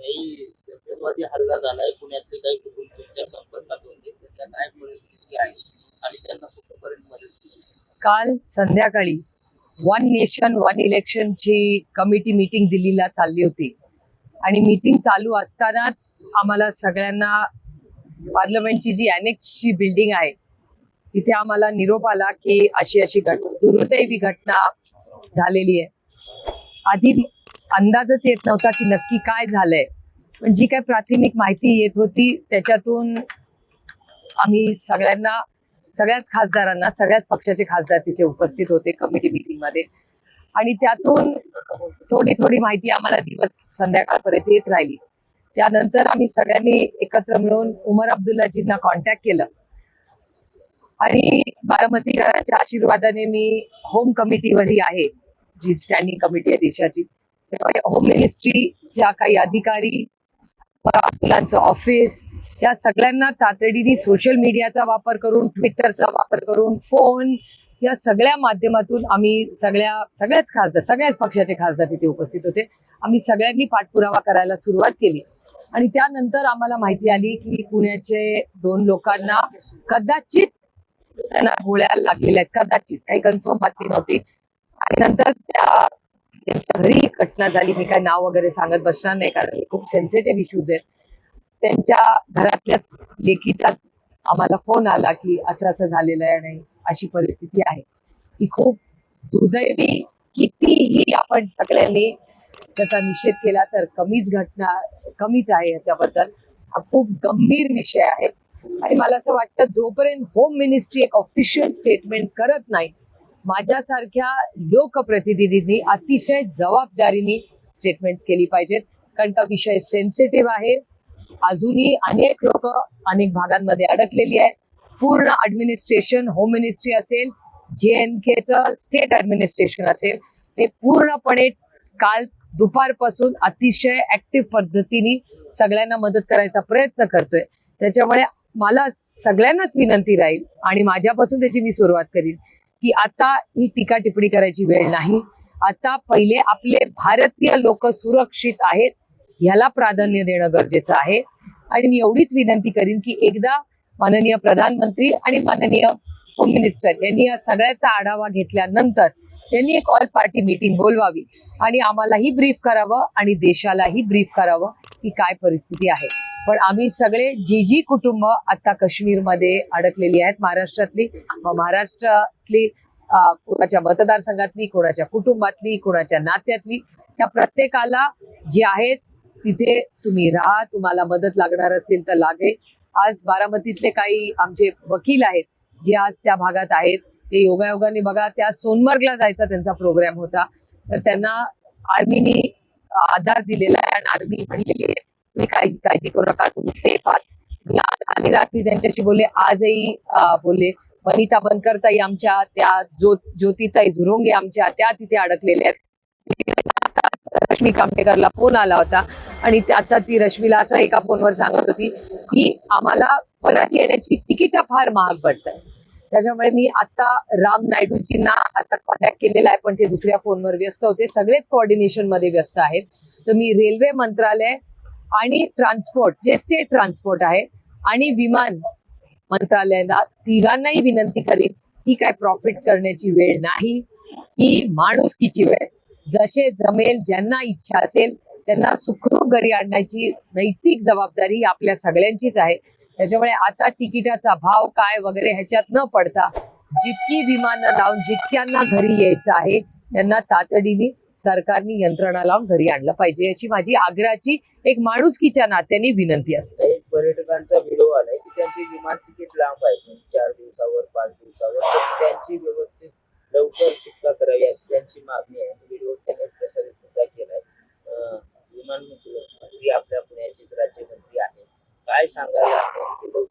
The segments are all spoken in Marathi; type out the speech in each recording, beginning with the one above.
काही दहशतवादी हल्ला झालाय, पुण्यातले काही कुटुंब तुमच्या संपर्कात होते, त्याच्या काय परिस्थिती आहे आणि त्यांना कुठपर्यंत मदत केली? काल संध्याकाळी वन नेशन वन इलेक्शनची कमिटी मीटिंग दिल्लीला चालली होती आणि मीटिंग चालू असतानाच आम्हाला सगळ्यांना पार्लमेंटची जी अनेक्सची बिल्डिंग आहे तिथे आम्हाला निरोप आला की अशी अशी दुर्दैवी घटना झालेली आहे. आधी अंदाजच येत नव्हता की नक्की काय झालंय, पण जी काय प्राथमिक माहिती येत होती त्याच्यातून आम्ही सगळ्याच खासदारांना, सगळ्याच पक्षाचे खासदार तिथे उपस्थित होते कमिटी मीटिंग मध्ये, आणि त्यातून थोडी थोडी माहिती आम्हाला दिवस संध्याकाळपर्यंत येत राहिली. त्यानंतर आम्ही सगळ्यांनी एकत्र मिळून उमर अब्दुल्लाजींना कॉन्टॅक्ट केलं आणि बारामतीकरांच्या आशीर्वादाने मी होम कमिटीवरही आहे, जी स्टँडिंग कमिटी आहे देशाची. त्यामुळे होम मिनिस्ट्रीच्या काही अधिकारी, अब्दुल्लांचं ऑफिस, या सगळ्यांना तातडीने सोशल मीडियाचा वापर करून, ट्विटरचा वापर करून, फोन, या सगळ्या माध्यमातून आम्ही सगळ्याच पक्षाचे खासदार तिथे उपस्थित होते. आम्ही सगळ्यांनी पाठपुरावा करायला सुरुवात केली आणि त्यानंतर आम्हाला माहिती आली की पुण्याचे 2 लोकांना कदाचित त्यांना गोळ्या लागलेल्या आहेत, कदाचित, काही कन्फर्म बातमी नव्हती. आणि नंतर त्यांच्या घरी घटना झाली. मी काय नाव वगैरे सांगत बसणार नाही कारण खूप सेन्सिटिव्ह इश्यूज आहेत. त्यांच्या घरातल्याच लेकीचाच आम्हाला फोन आला की असं असं झालेलं आहे आणि अशी परिस्थिती आहे. ही खूप दुर्दैवी, कितीही आपण सगळ्यांनी त्याचा निषेध केला तर कमीच आहे. याच्याबद्दल हा खूप गंभीर विषय आहे आणि मला असं वाटतं जोपर्यंत होम मिनिस्ट्री एक ऑफिशियल स्टेटमेंट करत नाही, माझ्यासारख्या लोकप्रतिनिधींनी अतिशय जबाबदारीने स्टेटमेंट्स केली पाहिजेत, कारण का विषय सेन्सिटिव्ह आहे. अजूनही अनेक लोक अनेक भागांमध्ये अडकलेली आहेत. पूर्ण ऍडमिनिस्ट्रेशन, होम मिनिस्ट्री असेल, JNKचं स्टेट ऍडमिनिस्ट्रेशन असेल, ते पूर्णपणे काल दुपारपासून अतिशय ऍक्टिव्ह पद्धतीने सगळ्यांना मदत करायचा प्रयत्न करतोय. त्याच्यामुळे मला सगळ्यांनाच विनंती राहील आणि माझ्यापासून त्याची मी सुरुवात करीन की आता ही टीका टिप्पणी करायची वेळ नाही. आता पहिले आपले भारतीय लोक सुरक्षित आहेत ह्याला प्राधान्य देणं गरजेचं आहे. आणि मी एवढीच विनंती करीन की एकदा माननीय प्रधानमंत्री आणि माननीय होम मिनिस्टर यांनी या सगळ्याचा आढावा घेतल्यानंतर त्यांनी एक ऑल पार्टी मीटिंग बोलवावी आणि आम्हालाही ब्रीफ करावं आणि देशालाही ब्रीफ करावं की काय परिस्थिती आहे. पण आम्ही सगळे जी कुटुंब आता काश्मीरमध्ये अडकलेली आहेत, महाराष्ट्रातली कोणाच्या मतदारसंघातली, कोणाच्या कुटुंबातली, कोणाच्या नात्यातली, त्या प्रत्येकाला जे आहेत तिथे तुम्ही राहा. तुम्हाला मदत लागणार असेल तर लागेल. आज बारामतीतले काही आमचे वकील आहेत जे आज त्या भागात आहेत, ते योगायोगाने बघा त्या सोनमर्गला जायचा त्यांचा प्रोग्राम होता, तर त्यांना आर्मीने आधार दिलेला आहे आणि आर्मी म्हणलेली आहे तुम्ही काळजी करू नका, तुम्ही सेफ आहात. मी आधी रात्री त्यांच्याशी बोलले, आजही बोलले. वनिता बनकरताई आमच्या, त्या ज्योतिताई झुरोंगे आमच्या, त्या तिथे अडकलेल्या आहेत. रश्मी कामटेकरला फोन आला होता आणि आता ती रश्मीला असं एका फोनवर सांगत होती की आम्हाला परत येण्याची तिकीट फार महाग पडतात. त्याच्यामुळे मी आता राम नायडूजींना आता कॉन्टॅक्ट केलेला आहे, पण ते दुसऱ्या फोनवर व्यस्त होते. सगळेच कोऑर्डिनेशन मध्ये व्यस्त आहेत. तर मी रेल्वे मंत्रालय आणि ट्रान्सपोर्ट, जे स्टेट ट्रान्सपोर्ट आहे, आणि विमान मंत्रालयाला तिघांनाही विनंती करीन ही काय प्रॉफिट करण्याची वेळ नाही, ही माणुसकीची वेळ. जसे जमेल, ज्यांना इच्छा असेल त्यांना सुखरूप घरी आणण्याची नैतिक जबाबदारी आपल्या सगळ्यांचीच आहे. त्याच्यामुळे आता तिकिटाचा भाव काय वगैरे ह्याच्यात न पडता जितकी विमानं लावून जितक्यांना घरी यायचं आहे त्यांना तातडीने सरकारने यंत्रणा लावून घरी आणलं पाहिजे, याची माझी आग्रहाची एक माणुसकीच्या नात्याने विनंती असते. एक पर्यटकांचा व्हिडिओ आलाय की त्यांची विमान तिकीट लांब आहे, 4 दिवसावर 5 दिवसावर, तर त्यांची व्यवस्थित लवकर सुटका करावी अशी त्यांची मागणी आहे. व्हिडिओ त्यांनी प्रसारित सुद्धा केलाय. विमान मंत्री आपल्या पुण्याचेच राज्यमंत्री आहे, काय सांगायला?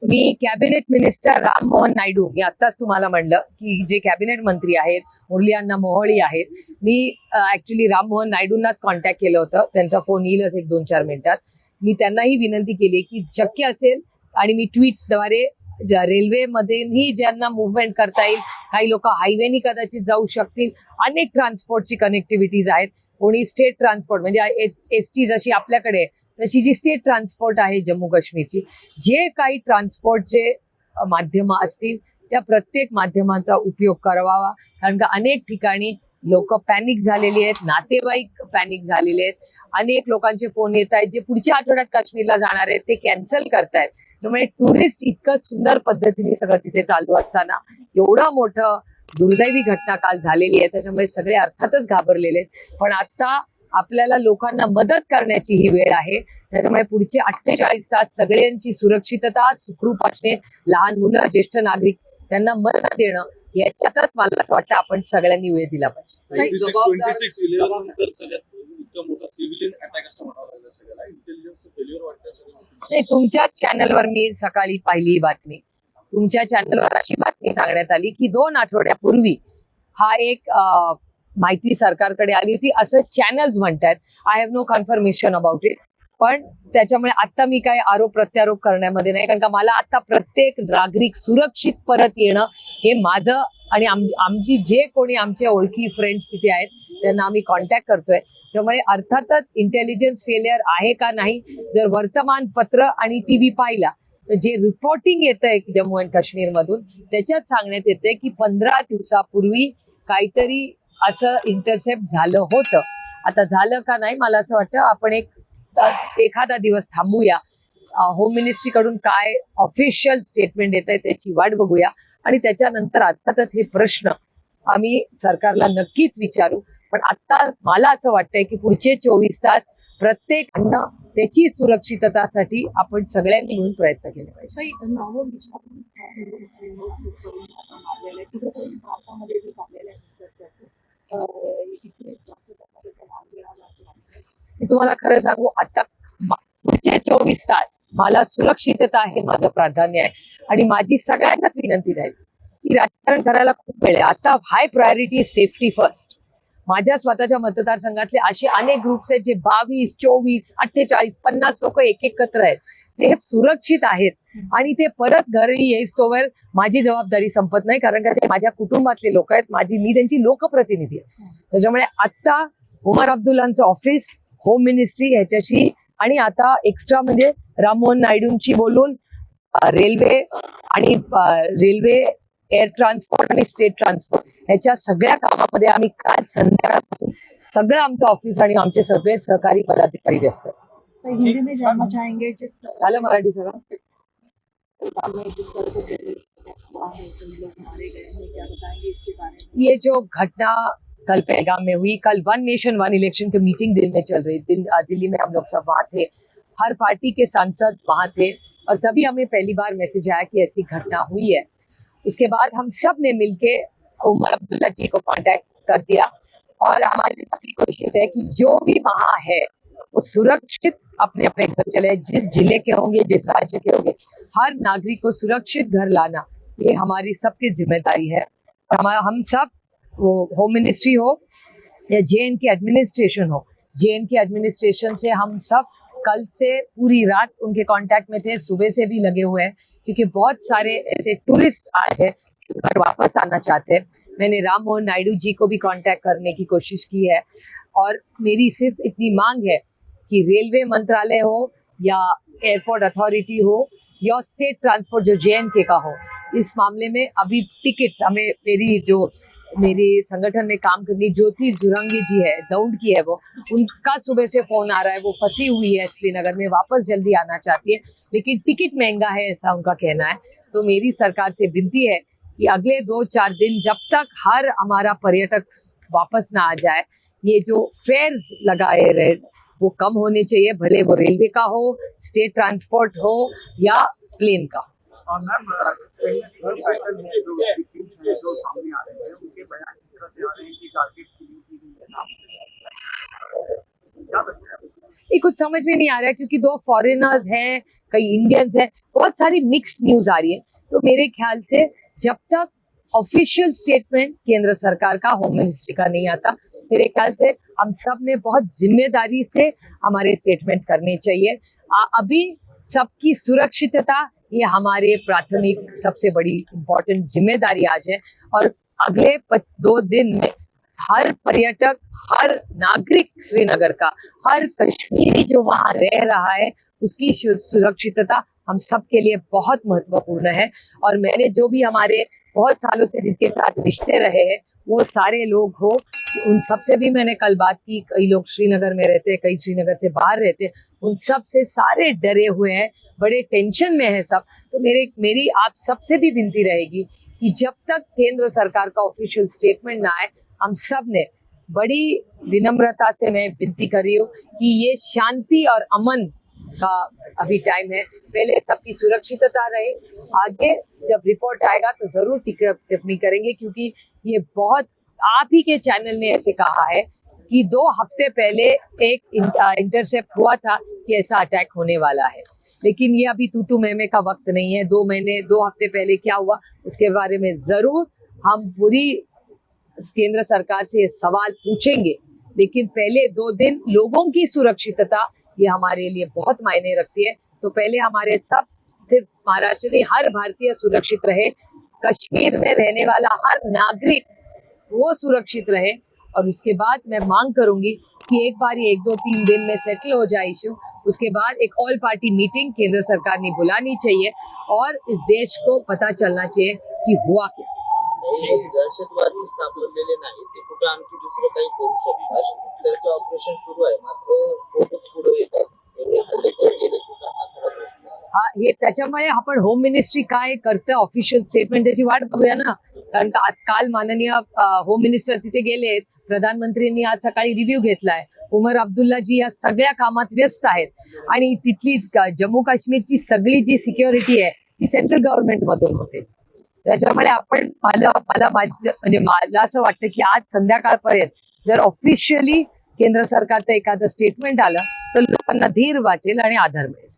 मी कॅबिनेट मिनिस्टर राममोहन नायडू, मी आत्ताच तुम्हाला म्हणलं की जे कॅबिनेट मंत्री आहेत, मुरली अण्णा मोहोळी आहेत, मी ऍक्च्युली राममोहन नायडूंनाच कॉन्टॅक्ट केलं होतं. त्यांचा फोन येईलच 1-2-4 मिनिटात. मी त्यांनाही विनंती केली की शक्य असेल, आणि मी ट्विट्सद्वारे रेल्वेमध्येही ज्यांना मुव्हमेंट करता येईल, काही लोक हायवेनी कदाचित जाऊ शकतील, अनेक ट्रान्सपोर्टची कनेक्टिव्हिटीज आहेत. कोणी स्टेट ट्रान्सपोर्ट म्हणजे ST जशी आपल्याकडे, तशी जी स्टेट ट्रान्सपोर्ट आहे जम्मू काश्मीरची, जे काही ट्रान्सपोर्टचे माध्यम असतील त्या प्रत्येक माध्यमाचा उपयोग करावा. कारण का अनेक ठिकाणी लोक पॅनिक झालेली आहेत, नातेवाईक पॅनिक झालेले आहेत. अनेक लोकांचे फोन येत आहेत जे पुढच्या आठवड्यात काश्मीरला जाणार आहेत ते कॅन्सल करतायत. त्यामुळे टुरिस्ट इतकं सुंदर पद्धतीने सगळं तिथे चालू असताना एवढं मोठं दुर्दैवी घटना काल झालेली आहे. त्याच्यामुळे सगळे अर्थातच घाबरलेले आहेत. पण आता आपल्याला लोकांना मदत करण्याची ही वेळ आहे. त्याच्यामुळे पुढचे 48 तास सगळ्यांची सुरक्षितता, सुखरूप असणे, लहान मुलं, ज्येष्ठ नागरिक त्यांना मदत देणं, याच्यातच मला असं वाटतं आपण सगळ्यांनी वेळ दिला पाहिजे. 26/11 नंतर सगळ्यात इतका मोठा सिव्हिलियन अटॅक असं म्हणावं लागलं सगळ्याला. इंटेलिजन्स फेल्युअर वाटतं सगळं. नाही, तुमच्याच चॅनलवर मी सकाळी पाहिली बातमी. तुमच्या चॅनलवर अशी बातमी सांगण्यात आली की 2 आठवड्यापूर्वी हा एक माहिती सरकारकडे आली होती असं चॅनल्स म्हणतात. I have no confirmation about it. पण त्याच्यामुळे आता मी काय आरोप प्रत्यारोप करण्यामध्ये नाही, कारण का मला आता प्रत्येक नागरिक सुरक्षित परत येणं हे माझं आणि आमची जे कोणी आमचे ओळखी फ्रेंड्स तिथे आहेत त्यांना आम्ही कॉन्टॅक्ट करतोय. त्यामुळे अर्थातच इंटेलिजन्स फेलियर आहे का नाही, जर वर्तमानपत्र आणि TV पाहिला तर जे रिपोर्टिंग येतंय जम्मू अँड काश्मीर मधून त्याच्यात सांगण्यात येते की 15 दिवसापूर्वी काहीतरी असं इंटरसेप्ट झालं होतं. आता झालं का नाही मला असं वाटतं आपण एखादा दिवस थांबूया, होम मिनिस्ट्रीकडून काय ऑफिशियल स्टेटमेंट येत आहे त्याची वाट बघूया आणि त्याच्यानंतर अर्थातच हे प्रश्न आम्ही सरकारला नक्कीच विचारू. पण आता मला असं वाटतंय की पुढचे 24 तास प्रत्येकांना त्याची सुरक्षिततासाठी आपण सगळ्यांनी मिळून प्रयत्न केले पाहिजे. मी तुम्हाला खरं सांगू, आता पुढचे 24 तास मला सुरक्षितता हे माझं प्राधान्य आहे आणि माझी सगळ्यांनाच विनंती राहील की राजकारण करायला खूप वेळ आहे. आता high priority is safety first. माझ्या स्वतःच्या मतदारसंघातले असे अनेक ग्रुप्स आहेत जे 22, 24, 48, 50 लोक एकत्र आहेत. ते सुरक्षित आहेत आणि ते परत घरी येईस्तोवर माझी जबाबदारी संपत नाही, कारण का ते माझ्या कुटुंबातले लोक आहेत. मी त्यांची लोकप्रतिनिधी आहे. त्याच्यामुळे आता उमर अब्दुल्लांचं ऑफिस, होम मिनिस्ट्री ह्याच्याशी आणि आता एक्स्ट्रा म्हणजे राममोहन नायडूंची बोलून रेल्वे आणि रेल्वे, एअर ट्रान्सपोर्ट आणि स्टेट ट्रान्सपोर्ट ह्याच्या सगळ्या कामामध्ये आम्ही काल संध्याकाळपासून सगळं आमचं ऑफिस आणि आमचे सगळे सहकारी पदाधिकारी व्यस्त आहेत. हिंदी में जानना चाहेंगे झालं मराठी सगळं. ये जो घटना कल पहलगाम में हुई, कल 1 नेशन 1 इलेक्शन की मीटिंग दिल्ली में चल रही, दिल्ली में हम लोग सब वहाँ थे, हर पार्टी के सांसद वहाँ थे और तभी हमें पहली बार मैसेज आया कि ऐसी घटना हुई है. उसके बाद हम सब ने मिलके उमर अब्दुल्ला जी को कांटेक्ट कर दिया और हमारी सबकी कोशिश है कि जो भी वहाँ है वो सुरक्षित अपने अपने घर चले. जिस जिले के होंगे, जिस राज्य के होंगे, हर नागरिक को सुरक्षित घर लाना ये हमारी सबकी जिम्मेदारी है. और हम सब, वो होम मिनिस्ट्री हो या JNK एडमिनिस्ट्रेशन हो, JNK एडमिनिस्ट्रेशन से हम सब कल से पूरी रात उनके कांटेक्ट में थे, सुबह से भी लगे हुए हैं क्योंकि बहुत सारे ऐसे टूरिस्ट आज हैं घर वापस आना चाहते हैं. मैंने राममोहन नायडू जी को भी कांटेक्ट करने की कोशिश की है और मेरी सिर्फ इतनी मांग है कि रेलवे मंत्रालय हो या एयरपोर्ट अथॉरिटी हो या स्टेट ट्रांसपोर्ट जो JNK का हो, इस मामले में अभी टिकट्स हमें मेरे संगठन में काम करनी ज्योति जुरंगी जी है, दौंड की है, वो उनका सुबह से फोन आ रहा है. वो फंसी हुई है श्रीनगर में, वापस जल्दी आना चाहती है लेकिन टिकट महंगा है ऐसा उनका कहना है. तो मेरी सरकार से विनती है कि अगले 2-4 दिन जब तक हर हमारा पर्यटक वापस ना आ जाए, ये जो फेयर्स लगाए रहे वो कम होने चाहिए, भले वो रेलवे का हो, स्टेट ट्रांसपोर्ट हो या प्लेन का. मैम, पैटर्न है जो विक्टिम्स हैं जो सामने आ रहे हैं, उनके बयान इस तरह से आ रहे हैं कि टारगेट किलिंग की गई है नाम से. क्या लगता है? ये कुछ समझ में नहीं आ रहा है क्योंकि 2 फॉरेनर्स हैं, कई इंडियंस हैं, बहुत सारी मिक्स्ड न्यूज आ रही है. तो मेरे ख्याल से जब तक ऑफिशियल स्टेटमेंट केंद्र सरकार का, होम मिनिस्ट्री का नहीं आता, मेरे ख्याल से हम सब ने बहुत जिम्मेदारी से हमारे स्टेटमेंट्स करने चाहिए. अभी सबकी सुरक्षितता ये हमारे प्राथमिक सबसे बड़ी इम्पोर्टेंट जिम्मेदारी आज है और अगले 2 दिन में हर पर्यटक, हर नागरिक श्रीनगर का, हर कश्मीरी जो वहाँ रह रहा है, उसकी सुरक्षितता हम सब के लिए बहुत महत्वपूर्ण है। और मैंने जो भी हमारे बहुत सालों से जिनके साथ रिश्ते रहे हैं, वो सारे लोग हो, उन सब से भी मैंने कल बात की। कई लोग श्रीनगर में रहते हैं, कई श्रीनगर से बाहर रहते हैं, उन सब से सारे डरे हुए हैं, बड़े टेंशन में है सब। तो मेरी आप सबसे भी विनती रहेगी कि जब तक केंद्र सरकार का ऑफिशियल स्टेटमेंट ना आए, हम सब ने बड़ी विनम्रता से मैं विनती कर रही हूँ कि ये शांति और अमन का अभी टाइम है, पहले सबकी सुरक्षितता रहे। आगे जब रिपोर्ट आएगा तो जरूर टिप्पणी करेंगे, क्योंकि ये बहुत, आप ही के चैनल ने ऐसे कहा है कि 2 हफ्ते पहले एक इंटरसेप्ट हुआ था कि ऐसा अटैक होने वाला है, लेकिन ये अभी तू मैं का वक्त नहीं है। 2 हफ्ते पहले क्या हुआ उसके बारे में जरूर हम पूरी केंद्र सरकार से ये सवाल पूछेंगे, लेकिन पहले 2 दिन लोगों की सुरक्षितता ये हमारे लिए बहुत मायने रखती है। तो पहले हमारे सब, सिर्फ महाराष्ट्र नहीं, हर भारतीय सुरक्षित रहे, कश्मीर में रहने वाला हर नागरिक वो सुरक्षित रहे। और उसके बाद मैं मांग करूंगी कि एक बार ये 1-2-3 दिन में सेटल हो जाए इशू, उसके बाद एक ऑल पार्टी मीटिंग केंद्र सरकार ने बुलानी चाहिए और इस देश को पता चलना चाहिए कि हुआ क्या। दहशतवादी सापडलेले नाही, ते कुठं आणखी दुसरं काही करू शकतात। सर्च ऑपरेशन सुरू आहे, मात्र फोकस पुढे येतात, हल्ले केले कुठं हा खरा प्रश्न आहे। हा, हे त्याच्यामुळे आपण होम मिनिस्ट्री काय करते ऑफिशियल स्टेटमेंट त्याची वाट बघूया ना, कारण का काल माननीय होम मिनिस्टर तिथे गेले, प्रधानमंत्रींनी आज सकाळी रिव्ह्यू घेतलाय, उमर अब्दुल्ला जी या सगळ्या कामात व्यस्त आहेत आणि तिथली जम्मू काश्मीरची सगळी जी सिक्युरिटी आहे ती सेंट्रल गव्हर्नमेंट मधून होते। त्याच्यामुळे आपण मला असं वाटतं की आज संध्याकाळपर्यंत जर ऑफिशियली केंद्र सरकारचं एखादं स्टेटमेंट आलं तर लोकांना धीर वाटेल आणि आधार मिळेल।